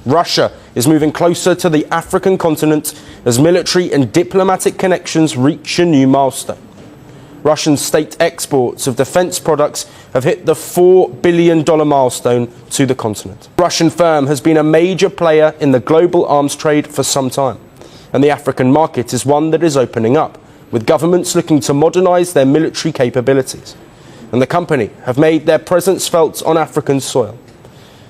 Russia is moving closer to the African continent as military and diplomatic connections reach a new milestone. Russian state exports of defense products have hit the $4 billion milestone to the continent. The Russian firm has been a major player in the global arms trade for some time, and the African market is one that is opening up, with governments looking to modernize their military capabilities. And the company have made their presence felt on African soil.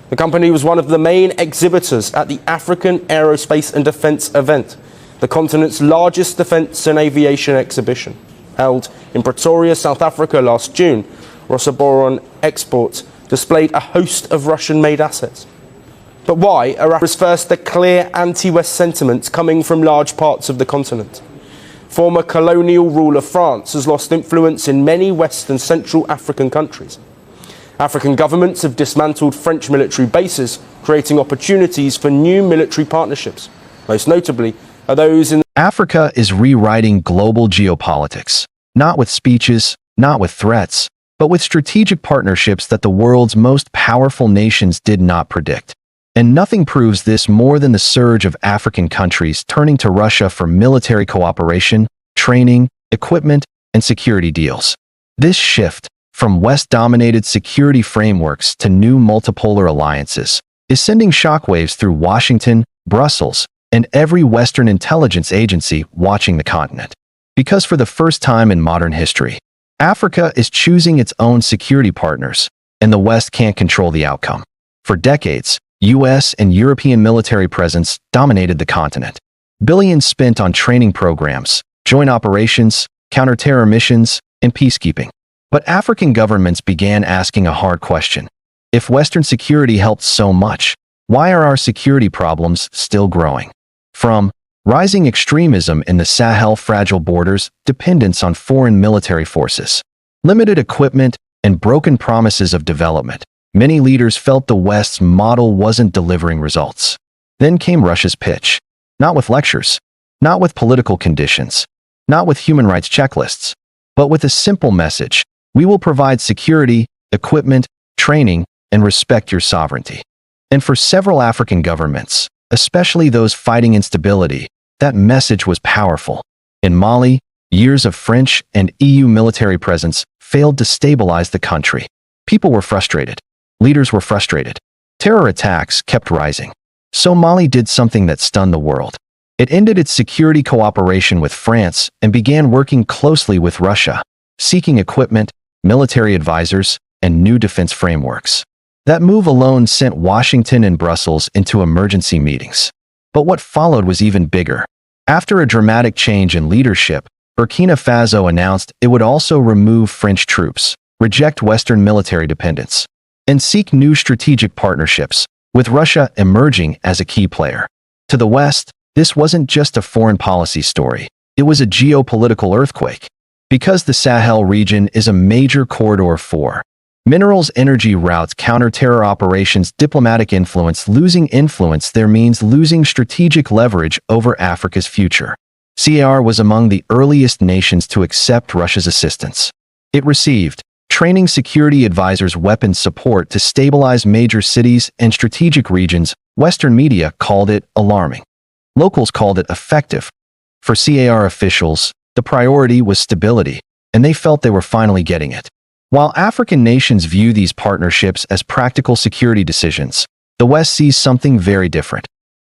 The company was one of the main exhibitors at the African Aerospace and Defence event, the continent's largest defence and aviation exhibition. Held in Pretoria, South Africa last June, Rosaboron Exports displayed a host of Russian-made assets. But why are Africa's first a clear anti-West sentiment coming from large parts of the continent? Former colonial rule of France has lost influence in many West and Central African countries. African governments have dismantled French military bases, creating opportunities for new military partnerships. Most notably are those in Africa is rewriting global geopolitics, not with speeches, not with threats, but with strategic partnerships that the world's most powerful nations did not predict. And nothing proves this more than the surge of African countries turning to Russia for military cooperation, training, equipment, and security deals. This shift, from West-dominated security frameworks to new multipolar alliances, is sending shockwaves through Washington, Brussels, and every Western intelligence agency watching the continent. Because for the first time in modern history, Africa is choosing its own security partners, and the West can't control the outcome. For decades, US and European military presence dominated the continent. Billions spent on training programs, joint operations, counter-terror missions, and peacekeeping. But African governments began asking a hard question. If Western security helped so much, why are our security problems still growing? From rising extremism in the Sahel fragile borders, dependence on foreign military forces, limited equipment, and broken promises of development, many leaders felt the West's model wasn't delivering results. Then came Russia's pitch. Not with lectures, not with political conditions, not with human rights checklists, but with a simple message: we will provide security, equipment, training, and respect your sovereignty. And for several African governments, especially those fighting instability, that message was powerful. In Mali, years of French and EU military presence failed to stabilize the country. People were frustrated. Leaders were frustrated. Terror attacks kept rising. So Mali did something that stunned the world. It ended its security cooperation with France and began working closely with Russia, seeking equipment, military advisors, and new defense frameworks. That move alone sent Washington and Brussels into emergency meetings. But what followed was even bigger. After a dramatic change in leadership, Burkina Faso announced it would also remove French troops, reject Western military dependence, and seek new strategic partnerships, with Russia emerging as a key player. To the West, this wasn't just a foreign policy story. It was a geopolitical earthquake. Because the Sahel region is a major corridor for minerals, energy routes, counter-terror operations, diplomatic influence, losing influence there means losing strategic leverage over Africa's future. CAR was among the earliest nations to accept Russia's assistance. It received training, security advisors, weapons support to stabilize major cities and strategic regions. Western media called it alarming. Locals called it effective. For CAR officials, the priority was stability, and they felt they were finally getting it. While African nations view these partnerships as practical security decisions, the West sees something very different.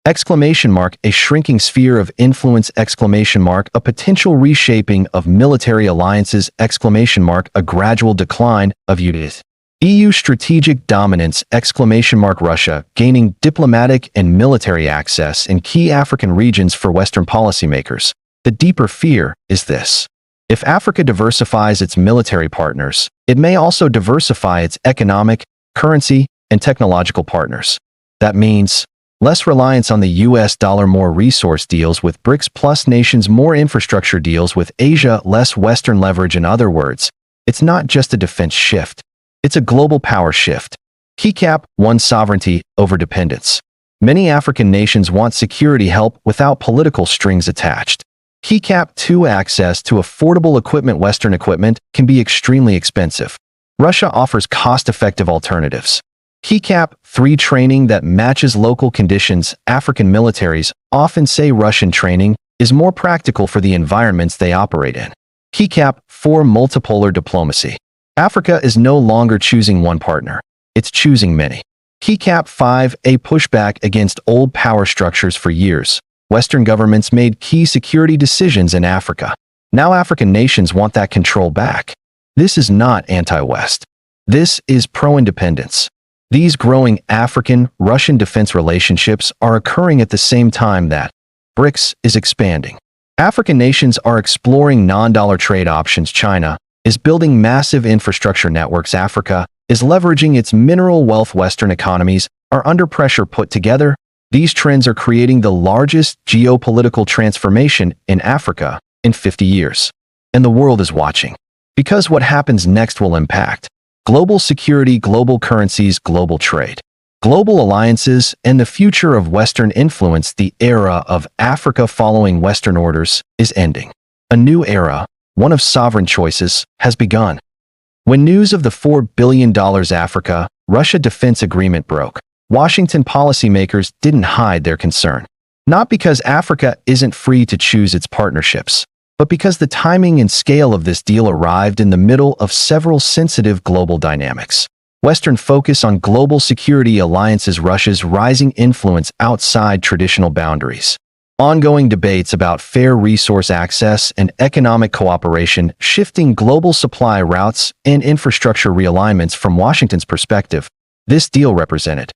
A shrinking sphere of influence, a potential reshaping of military alliances, a gradual decline of unity. EU strategic dominance, Russia gaining diplomatic and military access in key African regions. For Western policymakers, the deeper fear is this: if Africa diversifies its military partners, it may also diversify its economic, currency, and technological partners. That means less reliance on the US dollar, more resource deals with BRICS plus nations, more infrastructure deals with Asia, less Western leverage. In other words, it's not just a defense shift. It's a global power shift. Key cap 1: sovereignty over dependence. Many African nations want security help without political strings attached. Key cap 2: access to affordable equipment. Western equipment can be extremely expensive. Russia offers cost-effective alternatives. Keycap 3 training that matches local conditions. African militaries often say Russian training is more practical for the environments they operate in. Keycap 4 multipolar diplomacy. Africa is no longer choosing one partner, it's choosing many. Keycap 5 a pushback against old power structures. For years, Western governments made key security decisions in Africa. Now African nations want that control back. This is not anti-West. This is pro-independence. These growing African-Russian defense relationships are occurring at the same time that BRICS is expanding. African nations are exploring non-dollar trade options. China is building massive infrastructure networks. Africa is leveraging its mineral wealth. Western economies are under pressure. Put together, these trends are creating the largest geopolitical transformation in Africa in 50 years. And the world is watching. Because what happens next will impact global security, global currencies, global trade, global alliances, and the future of Western influence. The era of Africa following Western orders is ending. A new era, one of sovereign choices, has begun. When news of the $4 billion Africa-Russia defense agreement broke, Washington policymakers didn't hide their concern. Not because Africa isn't free to choose its partnerships, but because the timing and scale of this deal arrived in the middle of several sensitive global dynamics. Western focus on global security alliances, Russia's rising influence outside traditional boundaries, ongoing debates about fair resource access and economic cooperation, shifting global supply routes, and infrastructure realignments. From Washington's perspective, this deal represented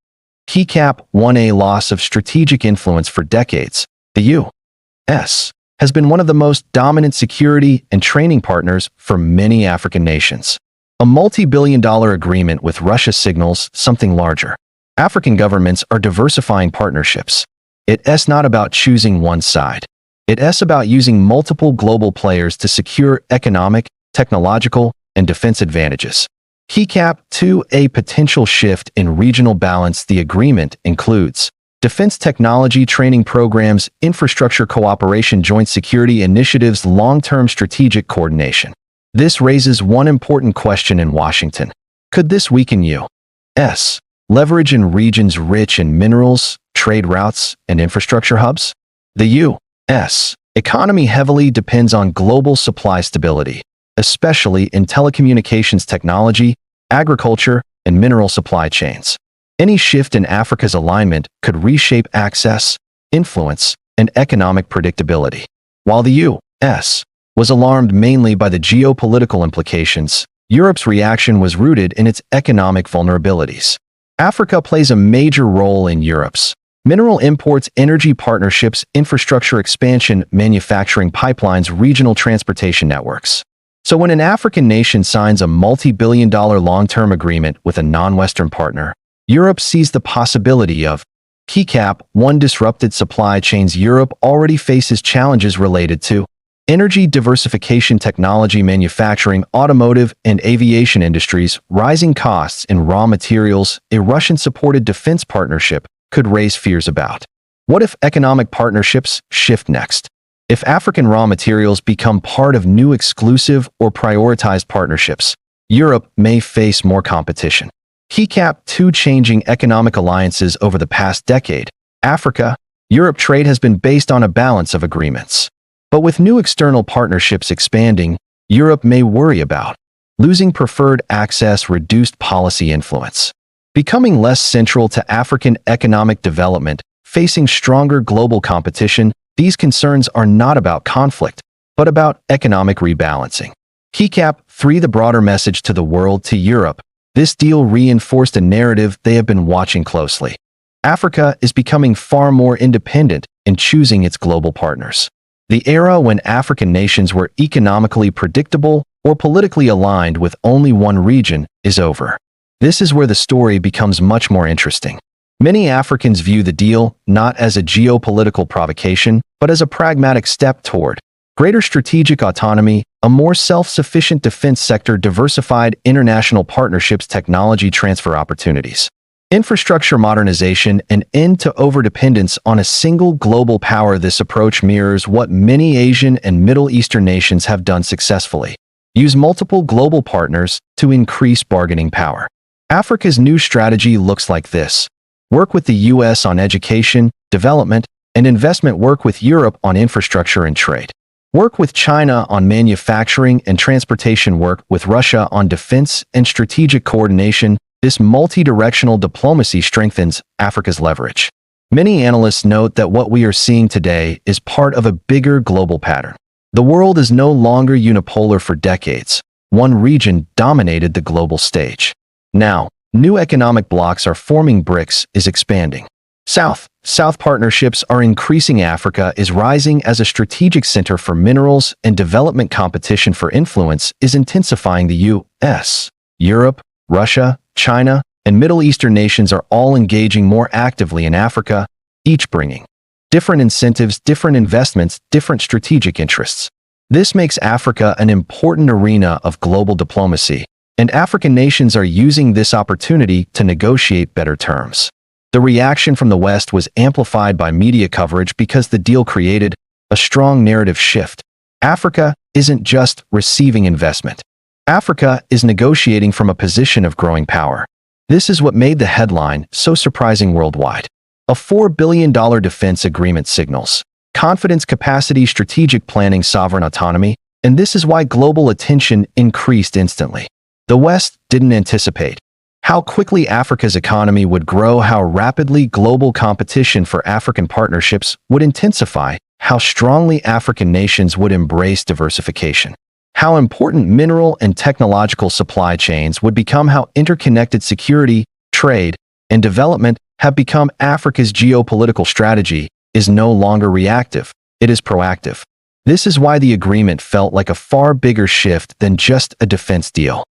Keycap 1a loss of strategic influence. For decades, the U.S. has been one of the most dominant security and training partners for many African nations. A multi-billion-dollar agreement with Russia signals something larger. African governments are diversifying partnerships. It's not about choosing one side. It's about using multiple global players to secure economic, technological, and defense advantages. Keycap 2 a potential shift in regional balance. The agreement includes defense technology training programs, infrastructure cooperation, joint security initiatives, long-term strategic coordination. This raises one important question in Washington. Could this weaken U.S. leverage in regions rich in minerals, trade routes, and infrastructure hubs? The U.S. economy heavily depends on global supply stability, especially in telecommunications technology, agriculture, and mineral supply chains. Any shift in Africa's alignment could reshape access, influence, and economic predictability. While the U.S. was alarmed mainly by the geopolitical implications, Europe's reaction was rooted in its economic vulnerabilities. Africa plays a major role in Europe's mineral imports, energy partnerships, infrastructure expansion, manufacturing pipelines, regional transportation networks. So when an African nation signs a multi-billion-dollar long-term agreement with a non-Western partner, Europe sees the possibility of Keycap 1 disrupted supply chains. Europe already faces challenges related to energy diversification, technology, manufacturing, automotive, and aviation industries, rising costs in raw materials. A Russian-supported defense partnership could raise fears about what if economic partnerships shift next? If African raw materials become part of new exclusive or prioritized partnerships, Europe may face more competition. Keycap 2 changing economic alliances. Over the past decade, Africa-Europe trade has been based on a balance of agreements. But with new external partnerships expanding, Europe may worry about losing preferred access, reduced policy influence, becoming less central to African economic development, facing stronger global competition. These concerns are not about conflict, but about economic rebalancing. Keycap 3 the broader message to the world. To Europe, this deal reinforced a narrative they have been watching closely. Africa is becoming far more independent in choosing its global partners. The era when African nations were economically predictable or politically aligned with only one region is over. This is where the story becomes much more interesting. Many Africans view the deal not as a geopolitical provocation, but as a pragmatic step toward greater strategic autonomy, a more self-sufficient defense sector, diversified international partnerships, technology transfer opportunities, infrastructure modernization, and end to overdependence on a single global power. This approach mirrors what many Asian and Middle Eastern nations have done successfully: use multiple global partners to increase bargaining power. Africa's new strategy looks like this. Work with the US on education, development, and investment. Work with Europe on infrastructure and trade. Work with China on manufacturing and transportation. Work with Russia on defense and strategic coordination. This multi-directional diplomacy strengthens Africa's leverage. Many analysts note that what we are seeing today is part of a bigger global pattern. The world is no longer unipolar. For decades, one region dominated the global stage. Now, new economic blocs are forming. BRICS is expanding. South partnerships are increasing. Africa is rising as a strategic center for minerals and development. Competition for influence is intensifying. The US, Europe, Russia, China, and Middle Eastern nations are all engaging more actively in Africa, each bringing different incentives, different investments, different strategic interests. This makes Africa an important arena of global diplomacy, and African nations are using this opportunity to negotiate better terms. The reaction from the West was amplified by media coverage because the deal created a strong narrative shift. Africa isn't just receiving investment. Africa is negotiating from a position of growing power. This is what made the headline so surprising worldwide. A $4 billion defense agreement signals confidence, capacity, strategic planning, sovereign autonomy, and this is why global attention increased instantly. The West didn't anticipate how quickly Africa's economy would grow, how rapidly global competition for African partnerships would intensify, how strongly African nations would embrace diversification, how important mineral and technological supply chains would become, how interconnected security, trade, and development have become. Africa's geopolitical strategy is no longer reactive, it is proactive. This is why the agreement felt like a far bigger shift than just a defense deal.